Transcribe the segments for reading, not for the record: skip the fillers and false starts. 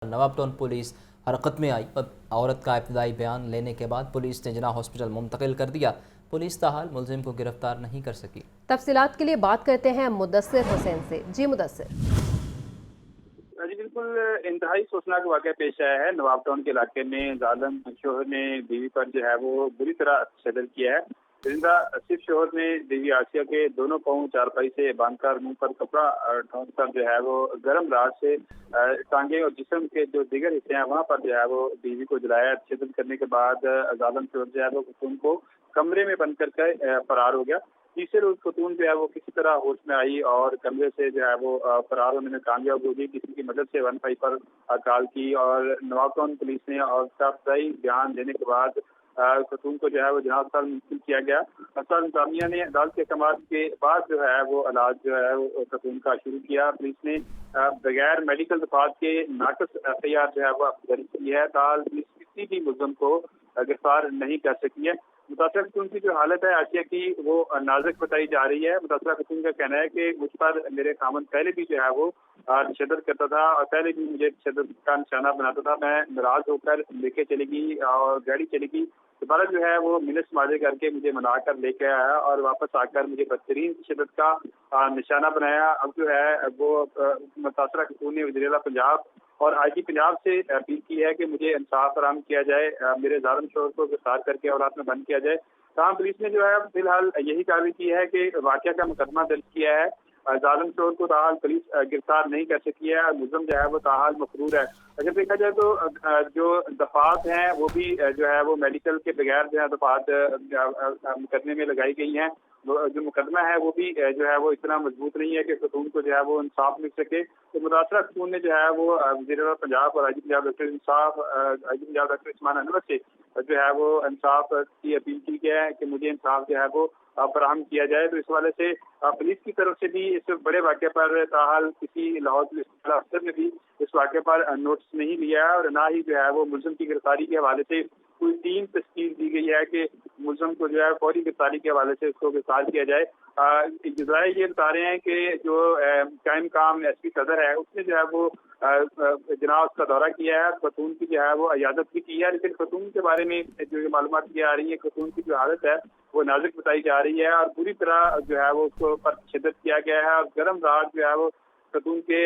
नवाब town police हरकत में आई। औरत का इब्तदाई बयान लेने के बाद पुलिस ने जिना हॉस्पिटल मुंतकिल कर दिया। पुलिस ताहाल मुलजिम को गिरफ्तार नहीं कर सकी। तफसीलात के लिए बात करते हैं मुदस्सिर हुसैन से। जी मुदस्सिर। जी बिल्कुल, इंतहाई सोचनाक वाक़या पेश आया है। नवाब टाउन के इलाके में जालिम शोहर ने बीवी पर जो है वो बुरी तरह तशद्दुद किया है। जिंदा सिर्फ शोहर ने बीवी आसिया के दोनों पाँव चारपाई से बांधकर मुंह पर कपड़ा ढोंककर जो है वो गर्म रात से टांगे और जिस्म के जो दीगर हिस्से हैं वहाँ पर जो है वो बीवी को जलाया। तशद्दुद करने के बाद जालिम शोहर जो है वो खुतून को कमरे में बंद करके फरार हो गया। तीसरे रोज खतून जो है वो किसी तरह होश में आई और कमरे से जो है वो फरार होने में कामयाब हो गई। किसी की मदद से 15 पर कॉल की और नवाब टाउन पुलिस ने और सही बयान देने के बाद खतून को जो है वो जनाब अस्पताल मुंतकिल किया गया। अस्पताल इंतजामिया ने अदालत के अहकाम के बाद जो है वो इलाज जो है वो खतून का शुरू किया। पुलिस ने बगैर मेडिकल दफात के नाकस एफआईआर जो है वो दर्ज की है। ताल पुलिस किसी भी मुलजम को गिरफ्तार नहीं कर सकी है। मुतासरा खतून की जो हालत है आसिया की वो नाजुक बताई जा रही है। मुतासरा खतून का कहना है कि मुझ पर मेरे खामन पहले भी जो है वो तशद्दुद करता था और पहले भी मुझे तशद्दुद का निशाना बनाता था। मैं नाराज होकर लेके चली गई और गाड़ी चली गई। दोबारा जो है वो मिनस माजे करके मुझे मना कर लेके आया और वापस आकर मुझे बदतरीन तशद्दुद का निशाना बनाया। अब जो है वो मुतासरा खतून ने वज़ीर-ए-आला पंजाब और आईजी पंजाब से अपील की है कि मुझे इंसाफ फराहम किया जाए, मेरे जालिम शोहर को गिरफ्तार करके औलाद में बंद किया जाए। तमाम पुलिस ने जो है फिलहाल यही कार्रवाई की है कि वाक़या का मुकदमा दर्ज किया है। जालिम शोहर को ताहाल पुलिस गिरफ्तार नहीं कर सकी है। मुलज़िम जो है वो ताहाल मफरूर है। अगर देखा जाए तो जो दफात हैं वो भी जो है वो मेडिकल के बगैर जो है दफात मुकदमे में लगाई गई हैं। जो मुकदमा है वो भी जो है वो इतना मजबूत नहीं है कि खतून को जो है वो इंसाफ मिल सके। तो मुतासरा खतून ने जो है वो वज़ीर-ए-आला पंजाब और आईजी पंजाब डॉक्टर उस्मान अनवर से जो है वो इंसाफ की अपील की है कि मुझे इंसाफ जो है वो फराहम किया जाए। तो इस हवाले से पुलिस की तरफ से भी इस बड़े वाक़े पर ताहाल किसी लाहौर पुलिस अफसर ने भी इस वाक़े पर नोटिस नहीं लिया है और ना ही जो है वो मुलज़िम की गिरफ्तारी के हवाले से कोई टीम तश्कील दी गई है कि मुलज़िम को जो है फौरी गिरफ्तारी के हवाले से उसको गिरफ्तार किया जाए। जराए ये बता रहे हैं कि जो कायम काम एसपी सदर है उसने जो है वो जनाब उसका दौरा किया है। खतून की जो है वो इयादत भी की है, लेकिन खतून के बारे में जो मालूमात की आ रही है खतून की जो हालत है वो नाजुक बताई जा रही है और पूरी तरह जो है वो उसको पर तशद्दुद किया गया है और गर्म रात जो है वो खतून के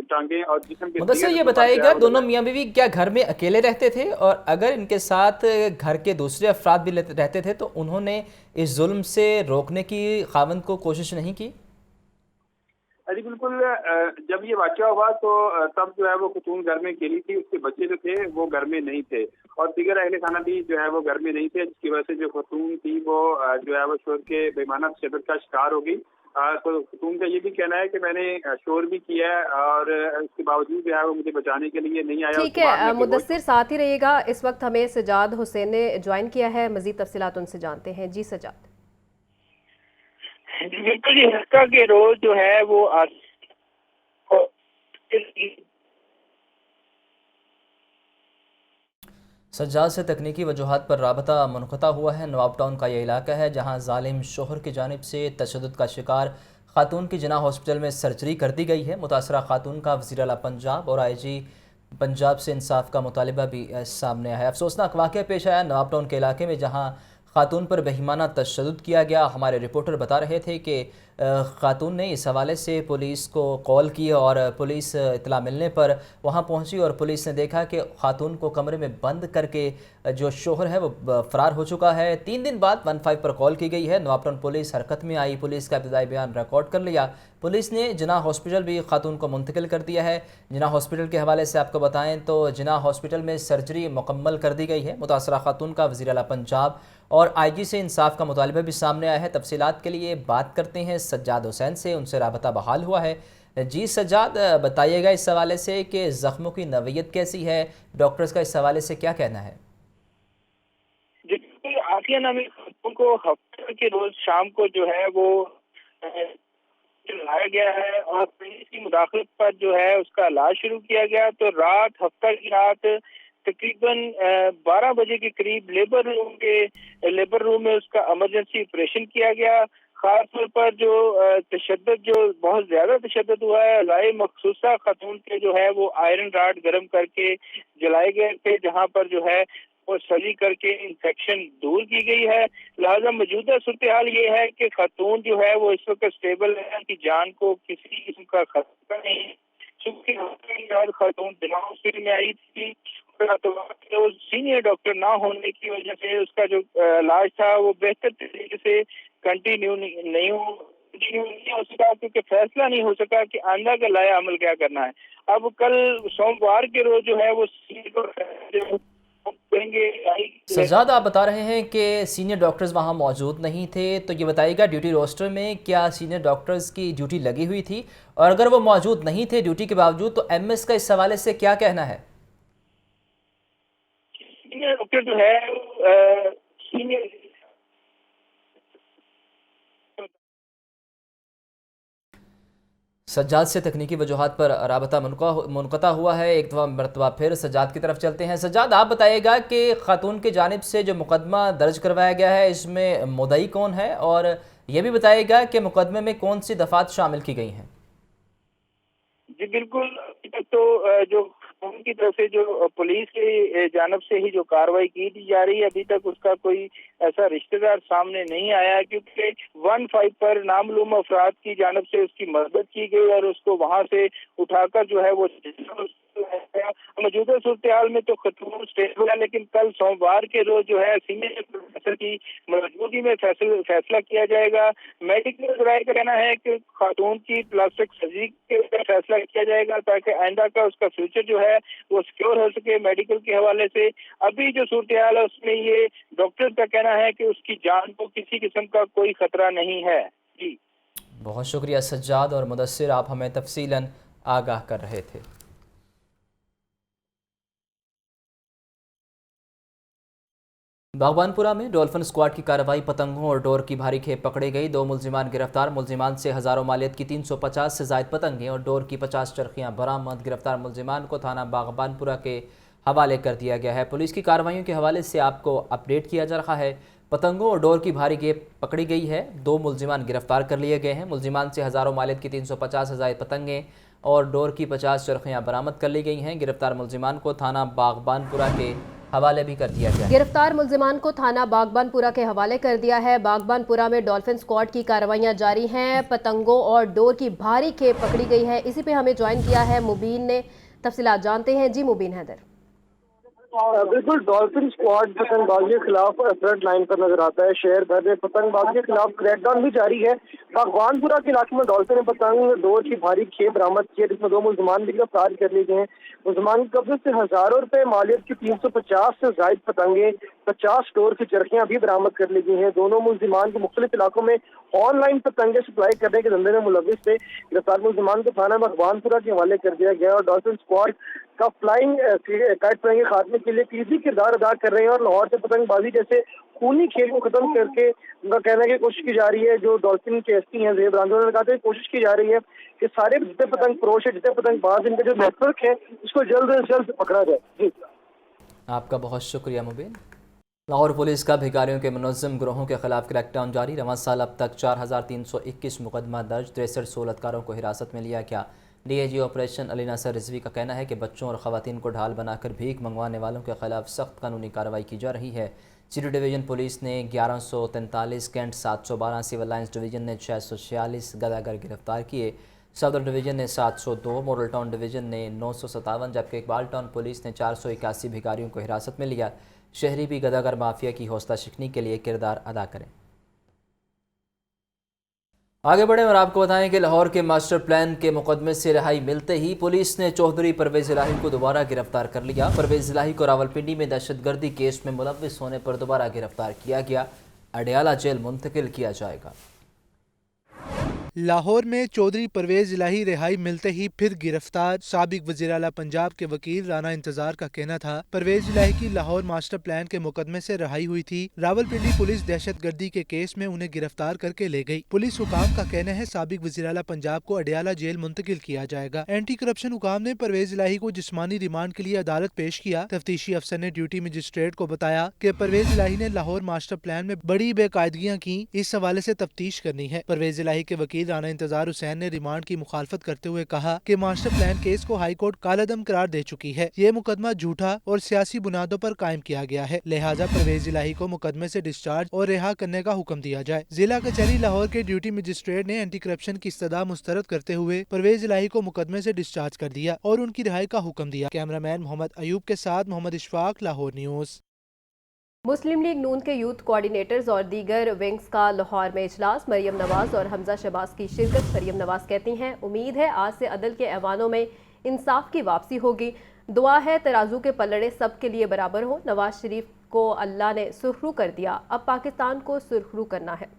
टांगे और जिस्म के मुदस्सिर ये बताइएगा, दोनों मियाँ बीवी क्या घर में अकेले रहते थे, और अगर इनके साथ घर के दूसरे अफराद भी रहते थे तो उन्होंने इस जुल्म से रोकने की खावंद को कोशिश नहीं की? जी बिल्कुल, जब ये वाक़या हुआ तो तब जो है वो खतून घर में अकेली थी। उसके बच्चे जो थे वो घर में नहीं थे और दीगर अहले खाना भी जो है वो घर में नहीं थे, जिसकी वजह से जो खतून थी वो जो है वो शोहर के बेईमाना तशद्दुद का शिकार हो गई। तो खतून का ये भी कहना है कि मैंने शोर भी किया है और उसके बावजूद जो है वो मुझे बचाने के लिए नहीं आया। ठीक है मुदस्सिर, साथ ही रहिएगा। इस वक्त हमें सजाद हुसैन ने ज्वाइन किया है, मजीद तफसीलात उनसे जानते हैं। जी सजाद। बिल्कुल, ये हफ्ता के रोज जो है वो सज्जाद से तकनीकी वजूहात पर राबता मुनक़ता हुआ है। नवाब टाउन का यह इलाका है जहाँ जालिम शोहर की जानिब से तशद्दुद का शिकार खातून की जिना हॉस्पिटल में सर्जरी कर दी गई है। मुतासरा खातून का वज़ीर-ए-आला पंजाब और आईजी पंजाब से इंसाफ का मुतालिबा भी सामने आया है। अफसोसनाक वाक़या पेश आया नवाब टाउन के इलाके में जहाँ खातून पर बेईमाना तशद्दुद किया गया। हमारे रिपोर्टर बता रहे थे कि खातून ने इस हवाले से पुलिस को कॉल की और पुलिस इतला मिलने पर वहां पहुंची और पुलिस ने देखा कि खातून को कमरे में बंद करके जो शोहर है वो फ़रार हो चुका है। 3 दिन बाद 15 पर कॉल की गई है। नवाब टाउन पुलिस हरकत में आई। पुलिस का इब्तदाई बयान रिकॉर्ड कर लिया। पुलिस ने जिना हॉस्पिटल भी खातून को मुंतकिल कर दिया है। जिना हॉस्पिटल के हवाले से आपको बताएं तो जिना हॉस्पिटल में सर्जरी मुकम्मल कर दी गई है। मुतासरा खातून का वज़ीर-ए-आला पंजाब और आईजी से इंसाफ का मुतालिबा भी सामने आया है। तफसीलात के लिए बात करते हैं सज्जाद हुसैन से, उनसे राबता बहाल हुआ है। जी सज्जाद, बताइएगा इस हवाले से कि ज़ख्मों की नवीयत कैसी है, डॉक्टर्स का इस हवाले से क्या कहना है? आसिया नामी खातून को हफ्ते के रोज शाम को जो है वो लाया गया है और पुलिस की मुदाखलत पर जो है उसका इलाज शुरू किया गया। तो हफ्ता की रात तकरीबन 12 बजे के करीब लेबर रूम में उसका इमरजेंसी ऑपरेशन किया गया। خاص طور پر جو تشدد جو بہت زیادہ تشدد ہوا ہے، لائے مخصوصہ خاتون کے جو ہے وہ آئرن راڈ گرم کر کے جلائے گئے تھے، جہاں پر جو ہے وہ سلی کر کے انفیکشن دور کی گئی ہے۔ لہذا موجودہ صورتحال یہ ہے کہ خاتون جو ہے وہ اس وقت اسٹیبل ہے، ان کی جان کو کسی قسم کا خطرہ نہیں ہے۔ چونکہ خاتون دماغ ہاسپٹل میں آئی تھی، سینئر ڈاکٹر نہ ہونے کی وجہ سے اس کا جو علاج تھا وہ بہتر طریقے سے کنٹینیو نہیں ہو سکا، کیونکہ فیصلہ نہیں ہو سکا کہ آئندہ کا لایا عمل کیا کرنا ہے۔ اب کل سوموار کے روز جو ہے وہ سجاد، آپ بتا رہے ہیں کہ سینئر ڈاکٹرز وہاں موجود نہیں تھے، تو یہ بتائیے گا ڈیوٹی روسٹر میں کیا سینئر ڈاکٹرز کی ڈیوٹی لگی ہوئی تھی، اور اگر وہ موجود نہیں تھے ڈیوٹی کے باوجود تو ایم ایس کا اس حوالے سے کیا کہنا ہے؟ سینئر ڈاکٹر جو ہے سجاد سے تکنیکی وجوہات پر رابطہ منقطع ہوا ہے۔ ایک مرتبہ پھر سجاد کی طرف چلتے ہیں۔ سجاد، آپ بتائیے گا کہ خاتون کی جانب سے جو مقدمہ درج کروایا گیا ہے اس میں مدعی کون ہے، اور یہ بھی بتائیے گا کہ مقدمے میں کون سی دفعات شامل کی گئی ہیں؟ جی بالکل، ابھی تک تو جو ان کی طرف سے جو پولیس کی جانب سے ہی جو کارروائی کی دی جا رہی ہے، ابھی تک اس کا کوئی ایسا رشتہ دار سامنے نہیں آیا، کیونکہ 1-5 پر نامعلوم افراد کی جانب سے اس کی مدد کی گئی اور اس کو وہاں سے اٹھا کر جو ہے وہ موجودہ صورتحال میں تو خاتون اسٹیبل ہے، لیکن کل سوموار کے روز جو ہے سینئر پروفیسر کی موجودگی میں فیصلہ کیا جائے گا۔ میڈیکل ذرائع کا کہنا ہے کہ خاتون کی پلاسٹک سرجری کے فیصلہ کیا جائے گا تاکہ آئندہ کا اس کا فیوچر جو ہے وہ سیکیور ہو سکے میڈیکل کے حوالے سے۔ ابھی جو صورتحال ہے اس میں یہ ڈاکٹر کا کہنا ہے کہ اس کی جان کو کسی قسم کا کوئی خطرہ نہیں ہے۔ جی بہت شکریہ سجاد اور مدثر، آپ ہمیں تفصیلاً آگاہ کر رہے تھے۔ باغبان پورہ میں ڈولفن اسکواڈ کی کارروائی، پتنگوں اور ڈور کی بھاری کھیپ پکڑی گئی، 2 ملزمان گرفتار، ملزمان سے ہزاروں مالیت کی 350 سے زائد پتنگیں اور ڈور کی 50 چرخیاں برآمد، گرفتار ملزمان کو تھانہ باغبان پورہ کے حوالے کر دیا گیا ہے۔ پولیس کی کارروائیوں کے حوالے سے آپ کو اپڈیٹ کیا جا رہا ہے۔ پتنگوں اور ڈور کی بھاری کھیپ پکڑی گئی ہے، 2 ملزمان گرفتار کر لیے گئے ہیں، ملزمان سے ہزاروں مالیت کی 350 سے زائد پتنگیں اور ڈور کی 50 چرخیاں برآمد کر لی گئی ہیں۔ گرفتار ملزمان کو تھانہ باغبان پورہ کے حوالے بھی کر دیا گیا ہے۔ گرفتار ملزمان کو تھانہ باغبان پورہ کے حوالے کر دیا ہے۔ باغبان پورہ میں ڈولفن اسکواڈ کی کارروائیاں جاری ہیں، پتنگوں اور ڈور کی بھاری کھیپ پکڑی گئی ہے۔ اسی پہ ہمیں جوائن کیا ہے مبین نے، تفصیلات جانتے ہیں۔ جی مبین حیدر۔ بالکل، ڈولفن اسکواڈ پتنگ بازی کے خلاف فرنٹ لائن پر نظر آتا ہے۔ شہر بھر میں پتنگ بازی کے خلاف کریک ڈاؤن بھی جاری ہے۔ باغبان پورہ کے علاقے میں ڈولفن پتنگ ڈور کی بھاری کھیپ برآمد کی ہے، جس میں 2 ملزمان بھی گرفتار کر لیے گئے ہیں۔ ملزمان کے قبضے سے ہزاروں روپے مالیت کی 350 سے زائد پتنگیں، 50 ڈور کی چرخیاں بھی برآمد کر لی گئی ہیں۔ دونوں ملزمان کو مختلف علاقوں میں آن لائن پتنگیں سپلائی کرنے کے دھندے میں ملوث تھے۔ گرفتار ملزمان کو تھانہ باغبان پورہ کے حوالے کر دیا گیا اور ڈولفن اسکواڈ کا فلائنگ کائٹ فلائنگ کے خاتمے کے لیے کلیدی کردار ادا کر رہے ہیں اور لاہور سے پتنگ بازی جیسے خونی کھیل کو ختم کر کے ان کا کہنا ہے کہ کوشش کی جا رہی ہے۔ جو ڈولفن کے ایس پی ہیں زیب رانجو نے کہا تھا کہ کوشش کی جا رہی ہے کہ سارے جتنے پتنگ فروش ہے، جتنے پتنگ باز، ان کا جو نیٹ ورک ہے اس کو جلد از جلد پکڑا جائے۔ جی آپ کا بہت شکریہ مبین۔ لاہور پولیس کا بھکاریوں کے منظم گروہوں کے خلاف کریک ڈاؤن جاری، رواں سال اب تک 4321 مقدمہ درج، 63 سہولتکاروں کو حراست میں لیا گیا۔ ڈی اے جی آپریشن علی ناصر رضوی کا کہنا ہے کہ بچوں اور خواتین کو ڈھال بنا کر بھیک منگوانے والوں کے خلاف سخت قانونی کارروائی کی جا رہی ہے۔ سٹی ڈویژن پولیس نے 1143، کینٹ 712، سول لائنز ڈویژن نے 646 گداگر گرفتار کیے، صدر ڈویژن نے 702، ماڈل ٹاؤن ڈویژن نے 957، جبکہ اقبال ٹاؤن پولیس نے 481 بھکاریوں کو حراست میں لیا۔ شہری بھی گداگر مافیا کی حوصلہ شکنی کے لیے کردار ادا کریں۔ آگے بڑھیں اور آپ کو بتائیں کہ لاہور کے ماسٹر پلان کے مقدمے سے رہائی ملتے ہی پولیس نے چوہدری پرویز الہی کو دوبارہ گرفتار کر لیا۔ پرویز الہی کو راولپنڈی میں دہشت گردی کیس میں ملوث ہونے پر دوبارہ گرفتار کیا گیا، اڈیالہ جیل منتقل کیا جائے گا۔ लाहौर में चौधरी परवेज इलाही रिहाई मिलते ही फिर गिरफ्तार। साबिक वज़ीर आला पंजाब के वकील राना इंतजार का कहना था परवेज इलाही की लाहौर मास्टर प्लान के मुकदमे से रिहाई हुई थी। रावलपिंडी पुलिस दहशत गर्दी के केस में उन्हें गिरफ्तार करके ले गई। पुलिस हुकाम का कहना है साबिक वज़ीर आला पंजाब को अडियाला जेल मुंतकिल किया जाएगा। एंटी करप्शन हुकाम ने परवेज इलाही को जिस्मानी रिमांड के लिए अदालत पेश किया। तफ्तीशी अफसर ने ड्यूटी मजिस्ट्रेट को बताया कि परवेज इलाही ने लाहौर मास्टर प्लान में बड़ी बेकायदगियां की, इस हवाले से तफ्तीश करनी है। परवेज इलाही के वकील राना इंतजार हुसैन ने रिमांड की मुखालफत करते हुए कहा कि मास्टर प्लान केस को हाई कोर्ट कालादम करार दे चुकी है। ये मुकदमा झूठा और सियासी बुनियादों पर कायम किया गया है, लिहाजा परवेज इलाही को मुकदमे से डिस्चार्ज और रिहा करने का हुक्म दिया जाए। जिला कचहरी लाहौर के ड्यूटी मजिस्ट्रेट ने एंटी करप्शन की इस्तदा मुस्तरद करते हुए परवेज इलाही को मुकदमे से डिस्चार्ज कर दिया और उनकी रिहाई का हुक्म दिया। कैमरामैन मोहम्मद अयूब के साथ मोहम्मद इशफाक, लाहौर न्यूज़। मुस्लिम लीग नून के यूथ कोऑर्डिनेटर्स और दीगर विंग्स का लाहौर में इजलास। मरियम नवाज और हमजा शहबाज की शिरकत। मरियम नवाज कहती हैं उम्मीद है आज से अदल के ऐवानों में इंसाफ की वापसी होगी। दुआ है तराजू के पलड़े सब के लिए बराबर हो। नवाज शरीफ को अल्लाह ने सुरखरू कर दिया, अब पाकिस्तान को सुरखरू करना है।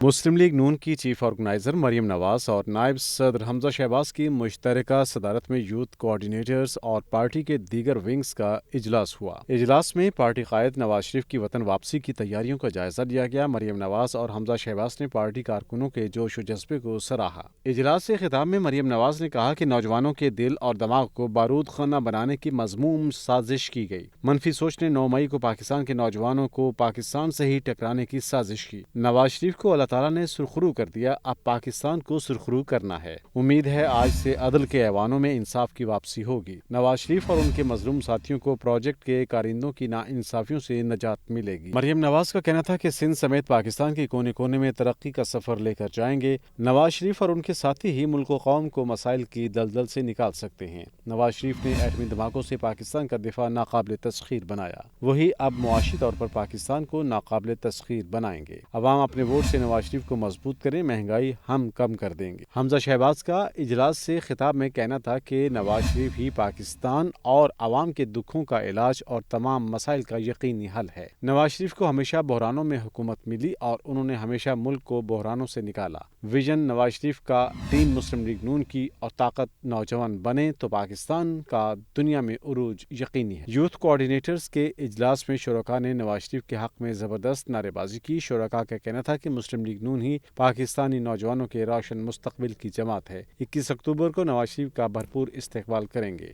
मुस्लिम लीग नून की चीफ ऑर्गेनाइज़र मरियम नवाज और नायब सदर हमजा शहबाज की मुश्तरका सदारत में यूथ कोऑर्डिनेटर्स और पार्टी के दीगर विंग्स का इजलास हुआ। इजलास में पार्टी कायद नवाज शरीफ की वतन वापसी की तैयारियों का जायजा लिया गया। मरियम नवाज और हमजा शहबाज ने पार्टी कारकुनों के जोश व जज्बे को सराहा। इजलास से खिताब में मरियम नवाज ने कहा कि नौजवानों के दिल और दिमाग को बारूद खाना बनाने की मजमूम साजिश की गई। मनफी सोच ने 9 मई को पाकिस्तान के नौजवानों को पाकिस्तान से ही टकराने की साजिश की। नवाज शरीफ को अल्लाह ताला ने सुरखरू कर दिया, अब पाकिस्तान को सुरखरू करना है। उम्मीद है आज से अदल के ऐवानों में इंसाफ की वापसी होगी। नवाज शरीफ और उनके मजलूम साथियों को प्रोजेक्ट के कारिंदों की नाइंसाफियों से नजात मिलेगी। मरियम नवाज का कहना था कि सिंध समेत पाकिस्तान के कोने कोने में तरक्की का सफर लेकर जाएंगे। नवाज शरीफ और उनके साथी ही मुल्क व कौम को मसाइल की दलदल से निकाल सकते हैं। नवाज शरीफ ने एटमी धमाकों से पाकिस्तान का दिफा नाकाबिल तस्खीर बनाया, वही अब मुआशी तौर पर पाकिस्तान को नाकाबिल तस्खीर बनाएंगे। अवाम अपने वोट से नवाज शरीफ को मजबूत करें, महंगाई हम कम कर देंगे। हमजा शहबाज का इजलास से खिताब में कहना था कि नवाज शरीफ ही पाकिस्तान और अवाम के दुखों का इलाज और तमाम मसाइल का यकीनी हल है। नवाज शरीफ को हमेशा बहरानों में हुकूमत मिली और उन्होंने हमेशा मुल्क को बहरानों से निकाला। विजन नवाज शरीफ का टीम मुस्लिम लीग नून की और ताकत नौजवान बने तो पाकिस्तान का दुनिया में उरूज यकीनी है। यूथ कोऑर्डिनेटर्स के इजलास में शुरका ने नवाज शरीफ के हक में जबरदस्त नारेबाजी की। शुरका का कहना था कि मुस्लिम लीग नून ही पाकिस्तानी नौजवानों के रोशन मुस्तकबिल की जमात है। 21 अक्टूबर को नवाज शरीफ का भरपूर इस्तकबाल करेंगे।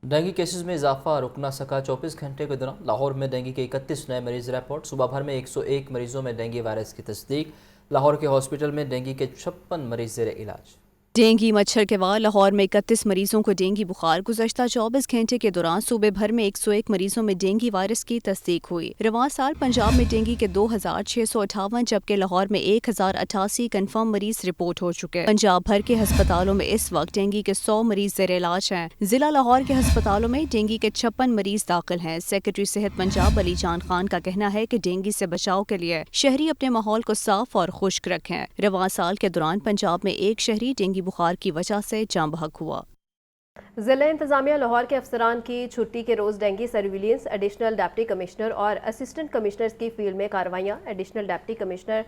डेंगू केसेस में इजाफा रुक न सका। 24 घंटे के दौरान लाहौर में डेंगू के 31 नए मरीज रिपोर्ट। सुबह भर में 101 मरीजों में डेंगू वायरस की तस्दीक। लाहौर के हॉस्पिटल में डेंगू के 56 मरीज ज़ेर इलाज। डेंगू मच्छर के वार लाहौर में 31 मरीजों को डेंगू बुखार। गुज़श्ता 24 घंटे के दौरान सूबे भर में 101 मरीजों में डेंगू वायरस की तस्दीक हुई। रवां साल पंजाब में डेंगू के 2658 जबकि लाहौर में 1088 कन्फर्म मरीज रिपोर्ट हो चुके। पंजाब भर के अस्पतालों में इस वक्त डेंगू के 100 मरीज ज़ेर इलाज हैं। जिला लाहौर के अस्पतालों में डेंगू के 56 मरीज दाखिल हैं। सेक्रेटरी सेहत पंजाब अली जान खान का कहना है कि डेंगू से बचाव के लिए शहरी अपने माहौल को साफ और खुश्क रखें। रवां साल के दौरान पंजाब में एक शहरी डेंगू बुखार की वजह से जाँ बहक हुआ। जिला इंतजामिया लाहौर के अफसरान की छुट्टी के रोज dengue surveillance. Additional deputy commissioner और असिस्टेंट कमिश्नर्स की फील्ड में कार्रवाइयाँ। एडिशनल डिप्टी कमिश्नर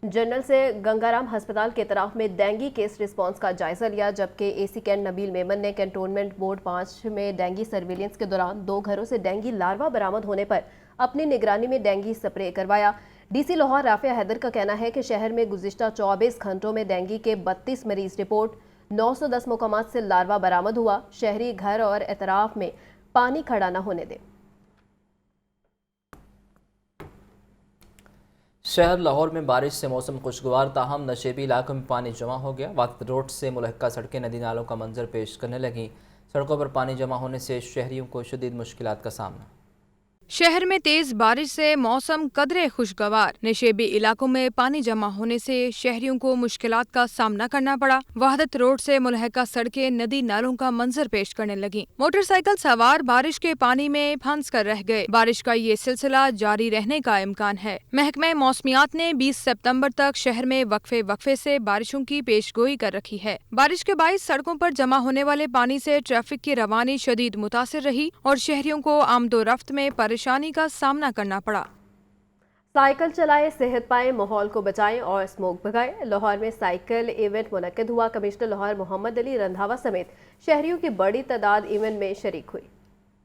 जनरल से गंगाराम हस्पताल के तरफ में डेंगू केस रिस्पांस का जायजा लिया, जबकि एसी कैंट नबील मेमन ने कैंटोनमेंट बोर्ड 5 में डेंगू सर्विलियंस के दौरान 2 घरों से डेंगू लार्वा बरामद होने पर अपनी निगरानी में डेंगू स्प्रे करवाया। डीसी लाहौर राफिया हैदर का कहना है कि शहर में गुज़िश्ता 24 घंटों में डेंगू के 32 मरीज रिपोर्ट। 910 मुकामात से लार्वा बरामद हुआ। शहरी घर और एतराफ में पानी खड़ा न होने दे। शहर लाहौर में बारिश से मौसम खुशगवार, ताहम नशेबी इलाकों में पानी जमा हो गया। वक्त रोड से मुलहक्का सड़कें नदी नालों का मंजर पेश करने लगीं। सड़कों पर पानी जमा होने से शहरियों को शदीद मुश्किलात का सामना। शहर में तेज बारिश से मौसम कदरे खुशगवार। नशेबी इलाकों में पानी जमा होने से शहरियों को मुश्किलात का सामना करना पड़ा। वहदत रोड से मुलहका सड़कें नदी नालों का मंजर पेश करने लगी। मोटरसाइकिल सवार बारिश के पानी में फंस कर रह गए। बारिश का ये सिलसिला जारी रहने का इम्कान है। महकमे मौसमियात ने 20 सितंबर तक शहर में वक्फे वक्फे से बारिशों की पेशगोई कर रखी है। बारिश के बाइस सड़कों पर जमा होने वाले पानी से ट्रैफिक की रवानी शदीद मुतासिर रही और शहरियों को आमदो रफ्त में परेशानी का सामना करना पड़ा। سائیکل چلائیں، صحت پائیں، ماحول کو بچائیں اور اسموک بھگائیں۔ لاہور میں سائیکل ایونٹ منعقد ہوا۔ کمشنر لاہور محمد علی رندھاوا سمیت شہریوں کی بڑی تعداد ایونٹ میں شریک ہوئی۔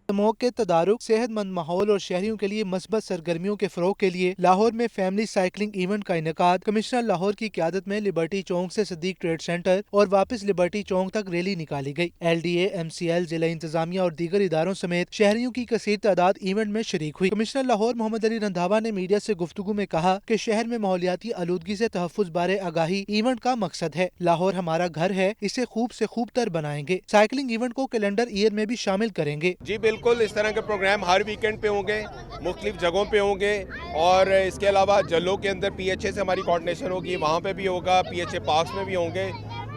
اسموک کے تدارک، صحت مند ماحول اور شہریوں کے لیے مثبت سرگرمیوں کے فروغ کے لیے لاہور میں فیملی سائیکلنگ ایونٹ کا انعقاد۔ کمشنر لاہور کی قیادت میں لبرٹی چوک سے صدیق ٹریڈ سینٹر اور واپس لبرٹی چوک تک ریلی نکالی گئی۔ L D A, M C L, ضلع انتظامیہ اور دیگر اداروں سمیت شہریوں کی کثیر تعداد ایونٹ میں شریک ہوئی۔ کمشنر لاہور محمد علی رندھاوا نے میڈیا سے گفتگو میں کہا کہ شہر میں ماحولیاتی آلودگی سے تحفظ بارے آگاہی ایونٹ کا مقصد ہے۔ لاہور ہمارا گھر ہے، اسے خوب سے خوب تر بنائیں گے۔ سائیکلنگ ایونٹ کو کیلنڈر ایئر میں بھی شامل کریں گے۔ جی بالکل، اس طرح کے پروگرام ہر ویکنڈ پہ ہوں گے، مختلف جگہوں پہ ہوں گے، اور اس کے علاوہ جلوں کے اندر پی ایچ اے سے ہماری کوارڈینیشن ہوگی، وہاں پہ بھی ہوگا، پی ایچ اے پارکس میں بھی ہوں گے،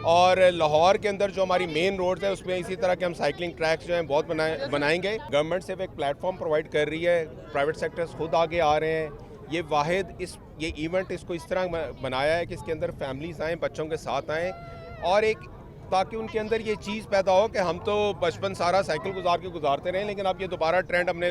اور لاہور کے اندر جو ہماری مین روڈز ہیں اس میں اسی طرح کے ہم سائیکلنگ ٹریکس جو ہیں بہت بنائیں گے۔ گورنمنٹ صرف ایک پلیٹ فارم پرووائڈ کر رہی ہے، پرائیویٹ سیکٹرز خود آگے آ رہے ہیں۔ یہ ایونٹ اس کو اس طرح بنایا ہے کہ اس کے اندر فیملیز آئیں، بچوں کے ساتھ آئیں، اور تاکہ ان کے اندر یہ چیز پیدا ہو کہ ہم تو بچپن سارا سائیکل گزارتے رہے، لیکن اب یہ دوبارہ ٹرینڈ ہم نے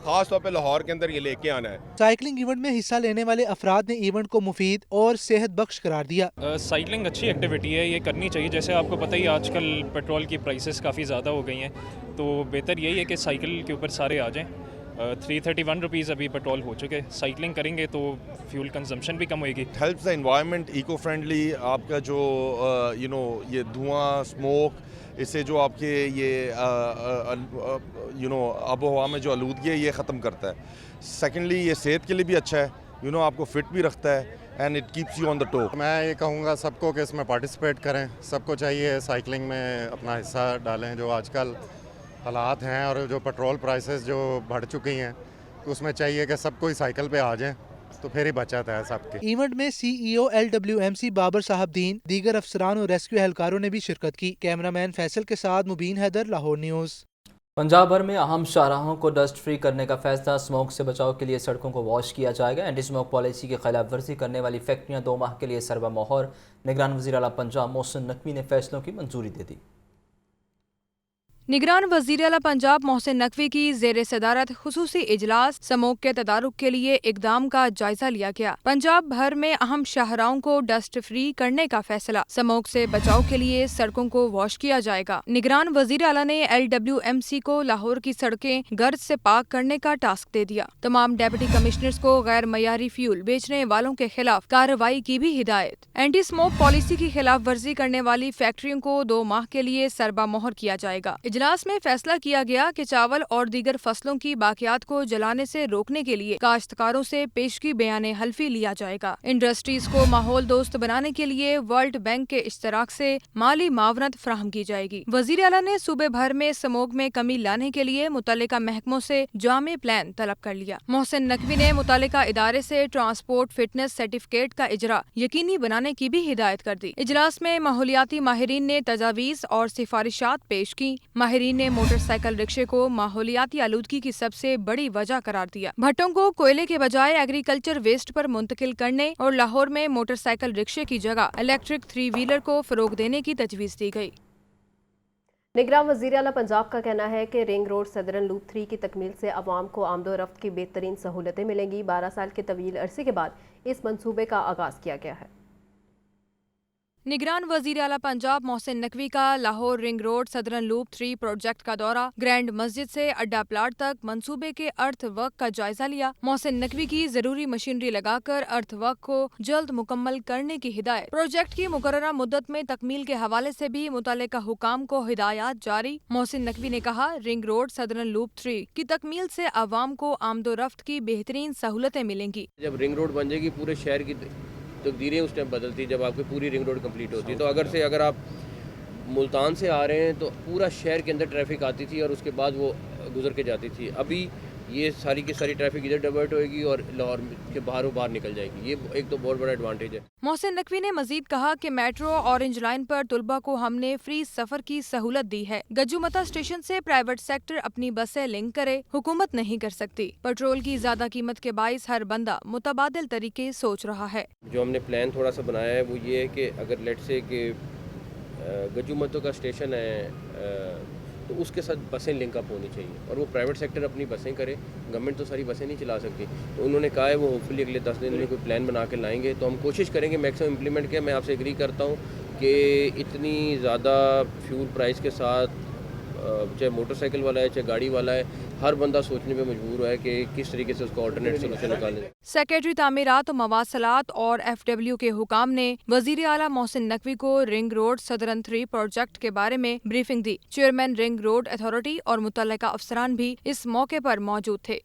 خاص طور پہ لاہور کے اندر یہ لے کے آنا ہے۔ سائیکلنگ ایونٹ میں حصہ لینے والے افراد نے ایونٹ کو مفید اور صحت بخش قرار دیا۔ سائیکلنگ اچھی ایکٹیویٹی ہے، یہ کرنی چاہیے۔ جیسے آپ کو پتہ ہی آج کل پیٹرول کی پرائسز کافی زیادہ ہو گئی ہیں، تو بہتر یہی ہے کہ سائیکل کے اوپر سارے آ جائیں۔ 331 روپیز ابھی پیٹرول ہو چکے، سائیکلنگ کریں گے تو فیول کنزمپشن بھی کم ہوئے گی۔ Helps the environment, eco friendly, آپ کا جو یہ دھواں، اسموک، اس سے جو آپ کے یہ آب و ہوا میں جو آلودگی ہے یہ ختم کرتا ہے۔ سیکنڈلی یہ صحت کے لیے بھی اچھا ہے، آپ کو فٹ بھی رکھتا ہے، and it keeps you on the two. میں یہ کہوں گا سب کو کہ اس میں پارٹیسپیٹ کریں، سب کو چاہیے سائیکلنگ میں اپنا حصہ ڈالیں۔ جو آج کل حالات ہیں اور جو پیٹرول پرائسز جو بڑھ چکی ہیں، تو اس میں چاہیے کہ سب کوئی سائیکل پہ آ جائیں، تو پھر ہی بچت ہے سب کی۔ ایونٹ میں C E O L W M C Babar صاحب دین، دیگر افسران اور ریسکیو اہلکاروں نے بھی شرکت کی۔ کیمرہ مین فیصل کے ساتھ مبین حیدر، لاہور نیوز۔ پنجاب بھر میں اہم شاہراہوں کو ڈسٹ فری کرنے کا فیصلہ۔ اسموک سے بچاؤ کے لیے سڑکوں کو واش کیا جائے گا۔ اینٹی اسموک پالیسی کی خلاف ورزی کرنے والی فیکٹریاں 2 ماہ کے لیے سربا مہر۔ نگران وزیر اعلیٰ پنجاب محسن نقوی نے فیصلوں کی منظوری دے دی۔ نگران وزیر اعلیٰ پنجاب محسن نقوی کی زیر صدارت خصوصی اجلاس اسموک کے تدارک کے لیے اقدام کا جائزہ لیا گیا۔ پنجاب بھر میں اہم شاہراہوں کو ڈسٹ فری کرنے کا فیصلہ۔ اسموک سے بچاؤ کے لیے سڑکوں کو واش کیا جائے گا۔ نگران وزیر اعلیٰ نے LWMC کو لاہور کی سڑکیں گرد سے پاک کرنے کا ٹاسک دے دیا۔ تمام ڈپٹی کمشنرز کو غیر معیاری فیول بیچنے والوں کے خلاف کارروائی کی بھی ہدایت۔ اینٹی اسموک پالیسی کی خلاف ورزی کرنے والی فیکٹریوں کو 2 ماہ کے لیے سربا مہر کیا جائے گا۔ اجلاس میں فیصلہ کیا گیا کہ چاول اور دیگر فصلوں کی باقیات کو جلانے سے روکنے کے لیے کاشتکاروں سے پیشگی بیان حلفی لیا جائے گا۔ انڈسٹریز کو ماحول دوست بنانے کے لیے ورلڈ بینک کے اشتراک سے مالی معاونت فراہم کی جائے گی۔ وزیر اعلیٰ نے صوبے بھر میں اسموک میں کمی لانے کے لیے متعلقہ محکموں سے جامع پلان طلب کر لیا۔ محسن نقوی نے متعلقہ ادارے سے ٹرانسپورٹ فٹنس سرٹیفکیٹ کا اجرا یقینی بنانے کی بھی ہدایت کر دی۔ اجلاس میں ماحولیاتی ماہرین نے تجاویز اور سفارشات پیش کی۔ ماہرین نے موٹر سائیکل رکشے کو ماحولیاتی آلودگی کی سب سے بڑی وجہ قرار دیا۔ بھٹوں کو کوئلے کے بجائے ایگریکلچر ویسٹ پر منتقل کرنے اور لاہور میں موٹر سائیکل رکشے کی جگہ الیکٹرک 3 ویلر کو فروغ دینے کی تجویز دی گئی۔ نگراں وزیر اعلیٰ پنجاب کا کہنا ہے کہ رنگ روڈ سدرن لوپ 3 کی تکمیل سے عوام کو آمد و رفت کی بہترین سہولتیں ملیں گی۔ 12 سال کے طویل عرصے کے بعد اس منصوبے کا آغاز کیا گیا ہے۔ نگران وزیر اعلیٰ پنجاب محسن نقوی کا Lahore ring road southern loop 3 project کا دورہ۔ گرینڈ مسجد سے اڈا پلاٹ تک منصوبے کے ارتھ ورک کا جائزہ لیا۔ محسن نقوی کی ضروری مشینری لگا کر ارتھ ورک کو جلد مکمل کرنے کی ہدایت۔ پروجیکٹ کی مقررہ مدت میں تکمیل کے حوالے سے بھی متعلقہ حکام کو ہدایات جاری۔ محسن نقوی نے کہا، رنگ روڈ سدرن لوپ 3 کی تکمیل سے عوام کو آمد و رفت کی بہترین سہولتیں ملیں گی۔ جب رنگ روڈ بن جائے گی پورے شہر کی تقدیریں اس ٹائم بدلتی، جب آپ کی پوری رنگ روڈ کمپلیٹ ہوتی ہے تو اگر آپ ملتان سے آ رہے ہیں تو پورا شہر کے اندر ٹریفک آتی تھی اور اس کے بعد وہ گزر کے جاتی تھی۔ ابھی یہ ساری کی ساری ٹریفک ادھر ڈائیورٹ ہوئے گی اور لاہور کے باہر نکل جائے گی۔ یہ ایک تو بہت بڑا ایڈوانٹیج ہے۔ محسن نقوی نے مزید کہا کہ میٹرو اورنج لائن پر طلباء کو ہم نے فری سفر کی سہولت دی ہے۔ گجومتا اسٹیشن سے پرائیویٹ سیکٹر اپنی بسیں لنک کرے، حکومت نہیں کر سکتی۔ پیٹرول کی زیادہ قیمت کے باعث ہر بندہ متبادل طریقے سوچ رہا ہے۔ جو ہم نے پلان تھوڑا سا بنایا ہے وہ یہ ہے کہ اگر لیٹ سے کہ گجومتو کا اسٹیشن ہے تو اس کے ساتھ بسیں لنک اپ ہونی چاہیے اور وہ پرائیویٹ سیکٹر اپنی بسیں کرے, گورنمنٹ تو ساری بسیں نہیں چلا سکتی. تو انہوں نے کہا ہے وہ ہوپ فلی اگلے 10 دن میں کوئی پلان بنا کے لائیں گے, تو ہم کوشش کریں گے میکسیمم امپلیمنٹ کے. میں آپ سے ایگری کرتا ہوں کہ اتنی زیادہ فیول پرائس کے ساتھ چاہے موٹر سائیکل والا ہے چاہے گاڑی والا ہے, ہر بندہ سوچنے پہ مجبور ہے کہ کس طریقے سے اس کو آلٹرنیٹ سولوشن نکالیں. سیکریٹری تعمیرات و مواصلات اور FW کے حکام نے وزیر اعلیٰ محسن نقوی کو رنگ روڈ سدرن 3 پروجیکٹ کے بارے میں بریفنگ دی. چیئرمین رنگ روڈ اتھارٹی اور متعلقہ افسران بھی اس موقع پر موجود تھے.